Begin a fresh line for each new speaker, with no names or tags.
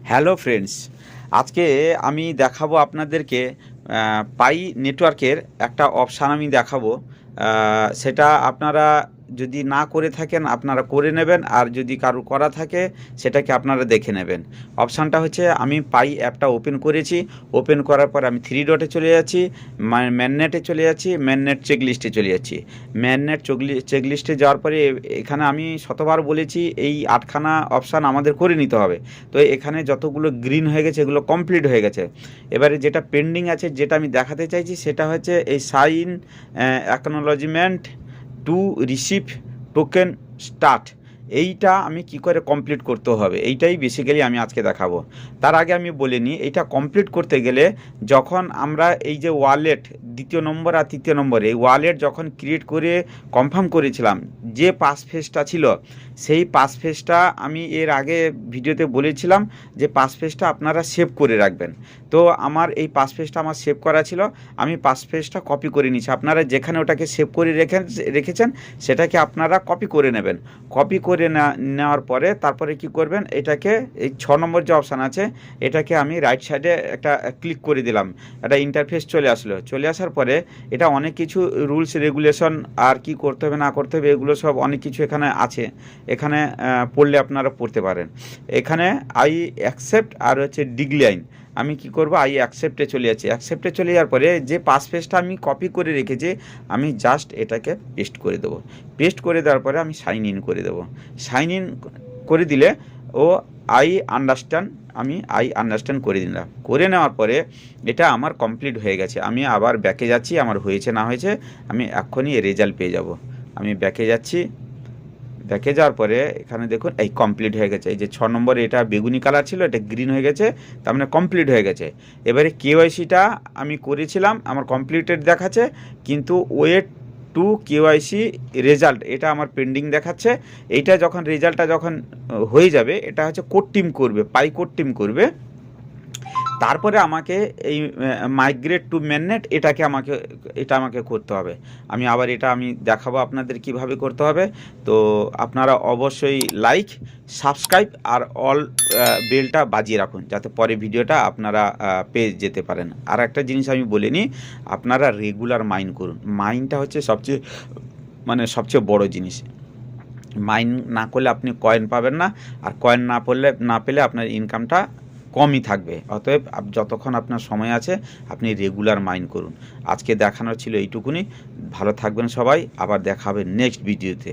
Hello friends, আজকে আমি দেখাবো আপনাদেরকে পাই নেটওয়ার্কের একটা অপশান আমি দেখাবো। সেটা আপনারা যদি না করে থাকেন আপনারা করে নেবেন, আর যদি কারো করা থাকে সেটাকে আপনারা দেখে নেবেন। অপশানটা হচ্ছে, আমি পাই অ্যাপটা ওপেন করেছি, ওপেন করার পর আমি থ্রি ডটে চলে যাচ্ছি, ম্যাননেটে চলে যাচ্ছি, ম্যাননেট চেকলিস্টে চলে যাচ্ছি। ম্যাননেট চেকলিস্টে যাওয়ার পরে এখানে আমি শতবার বলেছি এই 8খানা অপশান আমাদের করে নিতে হবে। তো এখানে যতগুলো গ্রিন হয়ে গেছে এগুলো কমপ্লিট হয়ে গেছে। এবারে যেটা পেন্ডিং আছে, যেটা আমি দেখাতে চাইছি, সেটা হচ্ছে এই sign acknowledgement to receive token start. এইটা আমি কি করে কমপ্লিট করতে হবে, এইটাই বেসিক্যালি আমি আজকে দেখাবো। তার আগে আমি বলে নিই, এইটা কমপ্লিট করতে গেলে যখন আমরা এই যে ওয়ালেট দ্বিতীয় নম্বর আর তৃতীয় নম্বর, এই ওয়ালেট যখন ক্রিয়েট করে কনফার্ম করেছিলাম, যে পাস ফেজটা ছিল, সেই পাস ফেজটা আমি এর আগে ভিডিওতে বলেছিলাম যে পাস ফেজটা আপনারা সেভ করে রাখবেন। তো আমার এই পাস ফেজটা আমার সেভ করা ছিল, আমি পাস ফেজটা কপি করে নিচ্ছি। আপনারা যেখানে ওটাকে সেভ করে রেখেছেন সেটাকে আপনারা কপি করে নেবেন। কপি করে নেওয়ার পরে তারপরে কি করবেন, এটাকে এই 6 নম্বর যে অপশান আছে, এটাকে আমি রাইট সাইডে একটা ক্লিক করে দিলাম। একটা ইন্টারফেস চলে আসলো। চলে আসার পরে এটা অনেক কিছু রুলস রেগুলেশন আর কি করতে হবে না করতে হবে এগুলো সব অনেক কিছু এখানে আছে। এখানে পড়লে আপনারা পড়তে পারেন। এখানে আই অ্যাকসেপ্ট আর হচ্ছে ডিক্লাইন। আমি কি করব, আই অ্যাকসেপ্টে চলে যাচ্ছি। অ্যাকসেপ্টে চলে যাওয়ার পরে যে পাস পেজটা আমি কপি করে রেখেছি, আমি জাস্ট এটাকে পেস্ট করে দেবো। পেস্ট করে দেওয়ার পরে আমি সাইন ইন করে দেবো। সাইন ইন করে দিলে ও আই আন্ডারস্ট্যান্ড, আমি আই আন্ডারস্ট্যান্ড করে দিলাম। করে নেওয়ার পরে এটা আমার কমপ্লিট হয়ে গেছে। আমি আবার ব্যাকে যাচ্ছি, আমার হয়েছে না হয়েছে আমি এক্ষুনি রেজাল্ট পেয়ে যাব। আমি ব্যাকে যাচ্ছি। ব্যাকে যাওয়ার পরে এখানে দেখুন এই কমপ্লিট হয়ে গেছে। এই যে 6 নম্বর, এটা বেগুনি কালার ছিল, এটা গ্রিন হয়ে গেছে, তার মানে কমপ্লিট হয়ে গেছে। এবারে কেওয়াইসিটা আমি করেছিলাম, আমার কমপ্লিটেড দেখাচ্ছে, কিন্তু ওয়েট টু কেওয়াইসি রেজাল্ট এটা আমার পেন্ডিং দেখাচ্ছে। এইটা যখন রেজাল্টটা যখন হয়ে যাবে, এটা হচ্ছে কোড টিম করবে, পাই কোড টিম করবে। তারপরে আমাকে এই মাইগ্রেট টু ম্যাননেট এটা আমাকে করতে হবে। আমি আবার এটা আমি দেখাবো আপনাদের কিভাবে করতে হবে। তো আপনারা অবশ্যই লাইক, সাবস্ক্রাইব আর অল বেলটা বাজিয়ে রাখুন, যাতে পরে ভিডিওটা আপনারা পেয়ে যেতে পারেন। আর একটা জিনিস আমি বলে নিই, আপনারা রেগুলার মাইন করুন। মাইনটা হচ্ছে সবচেয়ে বড় জিনিস। মাইন না করলে আপনি কয়েন পাবেন না, আর কয়েন না পেলে আপনার ইনকামটা কমই থাকবে। অতএব যতক্ষণ আপনার সময় আছে আপনি রেগুলার মাইন করুন। আজকে দেখানোর ছিল এইটুকুনি। ভালো থাকবেন সবাই, আবার দেখা হবে নেক্সট ভিডিওতে।